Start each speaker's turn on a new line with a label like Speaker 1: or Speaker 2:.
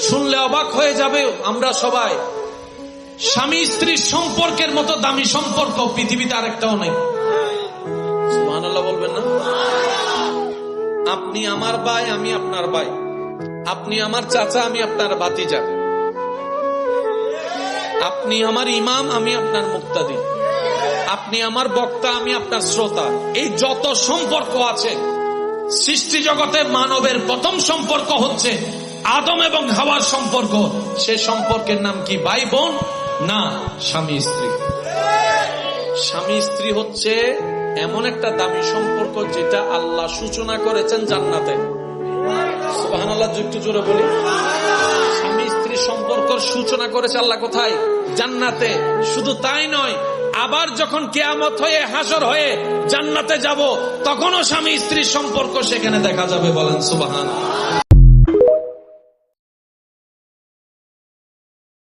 Speaker 1: শুনলে অবাক হয়ে যাবে আমরা সবাই। স্বামী স্ত্রীর সম্পর্কের মতো দামি সম্পর্ক পৃথিবীতে আরেকটাও নেই। সুবহানাল্লাহ বলবেন না? আপনি আমার ভাই, আমি আপনার ভাই। আপনি আমার চাচা, আমি আপনার ভাতিজা। আপনি আমার ইমাম, আমি আপনার মুক্তাদি। আপনি আমার বক্তা, আমি আপনার শ্রোতা। এই যত সম্পর্ক আছে সৃষ্টি জগতে, মানবের প্রথম সম্পর্ক হচ্ছে আদম এবং হাওয়ার সম্পর্ক। সে সম্পর্কের নাম কি? ভাই বোন না, স্বামী স্ত্রী। স্বামী স্ত্রী হচ্ছে এমন একটা দামি সম্পর্ক যেটা আল্লাহ সূচনা করেছেন জান্নাতে। সুবহানাল্লাহ, একটু জোরে বলি। স্বামী স্ত্রী সম্পর্ক সূচনা করেছে আল্লাহ কোথায়? জান্নাতে। শুধু তাই নয়, আবার যখন কিয়ামত হয়ে হাসর হয়ে জান্নাতে যাব, তখনও স্বামী স্ত্রীর সম্পর্ক সেখানে দেখা যাবে। বলেন সুবহানাল্লাহ।